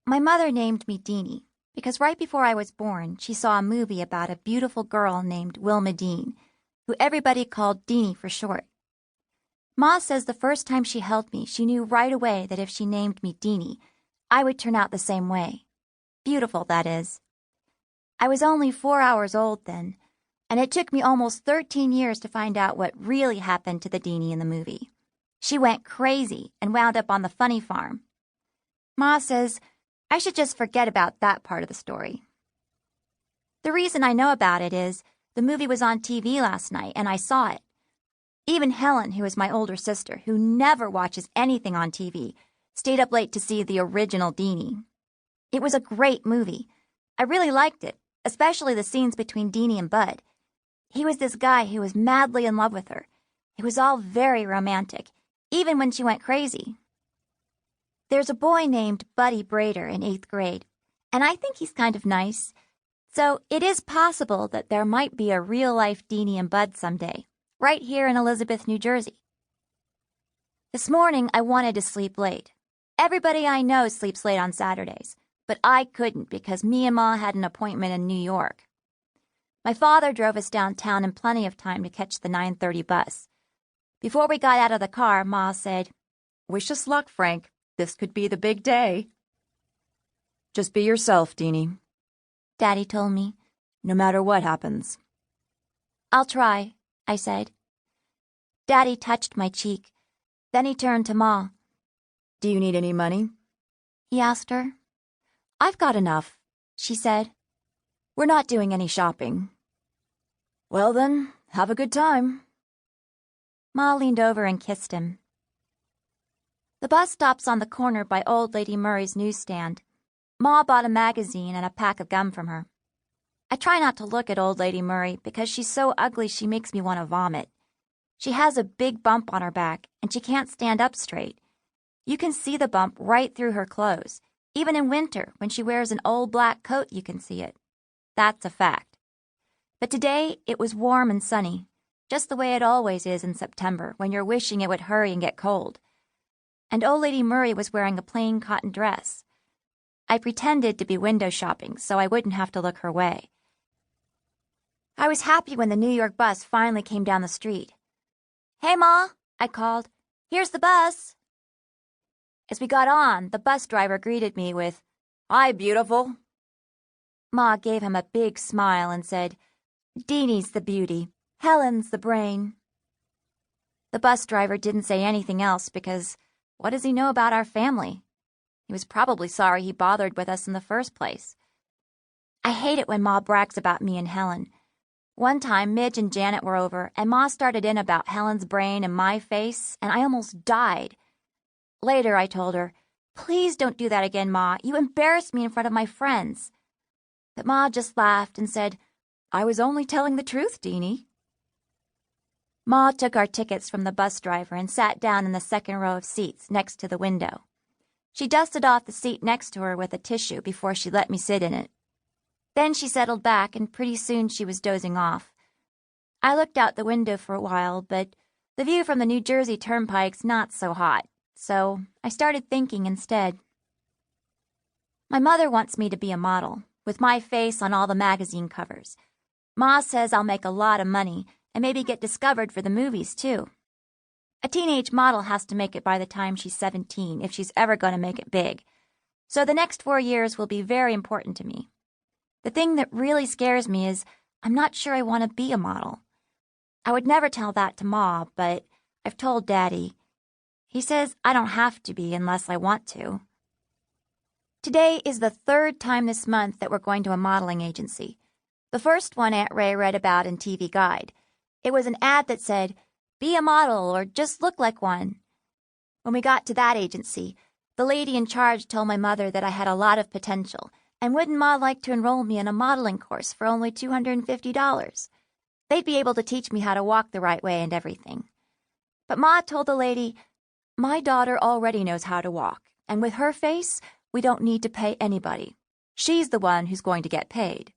My mother named me Deenie because right before I was born, she saw a movie about a beautiful girl named Wilma Dean, who everybody called Deenie for short. Ma says the first time she held me, she knew right away that if she named me Deenie, I would turn out the same way. Beautiful, that is. I was only 4 hours old then, and it took me almost 13 years to find out what really happened to the Deenie in the movie. She went crazy and wound up on the funny farm. Ma says I should just forget about that part of the story. The reason I know about it is the movie was on TV last night and I saw it. Even Helen, who is my older sister, who never watches anything on TV, stayed up late to see the original Deenie. It was a great movie. I really liked it, especially the scenes between Deenie and Bud. He was this guy who was madly in love with her. It was all very romantic, even when she went crazy. There's a boy named Buddy Brader in 8th grade, and I think he's kind of nice. So it is possible that there might be a real-life Deenie and Bud someday, right here in Elizabeth, New Jersey. This morning, I wanted to sleep late. Everybody I know sleeps late on Saturdays, but I couldn't because me and Ma had an appointment in New York. My father drove us downtown in plenty of time to catch the 9:30 bus. Before we got out of the car, Ma said, "Wish us luck, Frank. This could be the big day." "Just be yourself, Deenie," Daddy told me, "no matter what happens." "I'll try," I said. Daddy touched my cheek. Then he turned to Ma. "Do you need any money?" he asked her. "I've got enough," she said. "We're not doing any shopping." "Well then, have a good time." Ma leaned over and kissed him. The bus stops on the corner by Old Lady Murray's newsstand. Ma bought a magazine and a pack of gum from her. I try not to look at Old Lady Murray because she's so ugly she makes me want to vomit. She has a big bump on her back and she can't stand up straight. You can see the bump right through her clothes. Even in winter, when she wears an old black coat, you can see it. That's a fact. But today, it was warm and sunny, just the way it always is in September when you're wishing it would hurry and get cold. And Old Lady Murray was wearing a plain cotton dress. I pretended to be window shopping so I wouldn't have to look her way. I was happy when the New York bus finally came down the street. "Hey, Ma," I called. "Here's the bus." As we got on, the bus driver greeted me with, "Hi, beautiful." Ma gave him a big smile and said, "Deenie's the beauty. Helen's the brain." The bus driver didn't say anything else because what does he know about our family? He was probably sorry he bothered with us in the first place. I hate it when Ma brags about me and Helen. One time, Midge and Janet were over, and Ma started in about Helen's brain and my face, and I almost died. Later, I told her, "Please don't do that again, Ma. You embarrassed me in front of my friends." But Ma just laughed and said, "I was only telling the truth, Deenie." Ma took our tickets from the bus driver and sat down in the second row of seats next to the window. She dusted off the seat next to her with a tissue before she let me sit in it. Then she settled back, and pretty soon she was dozing off. I looked out the window for a while, but the view from the New Jersey Turnpike's not so hot, so I started thinking instead. My mother wants me to be a model, with my face on all the magazine covers. Ma says I'll make a lot of money, and maybe get discovered for the movies, too. A teenage model has to make it by the time she's 17, if she's ever going to make it big. So the next 4 years will be very important to me. The thing that really scares me is I'm not sure I want to be a model. I would never tell that to Ma, but I've told Daddy. He says I don't have to be unless I want to. Today is the 3rd time this month that we're going to a modeling agency. The first one Aunt Ray read about in TV Guide. It was an ad that said, "Be a model or just look like one." When we got to that agency, the lady in charge told my mother that I had a lot of potential, and wouldn't Ma like to enroll me in a modeling course for only $250? They'd be able to teach me how to walk the right way and everything. But Ma told the lady, "My daughter already knows how to walk, and with her face, we don't need to pay anybody. She's the one who's going to get paid."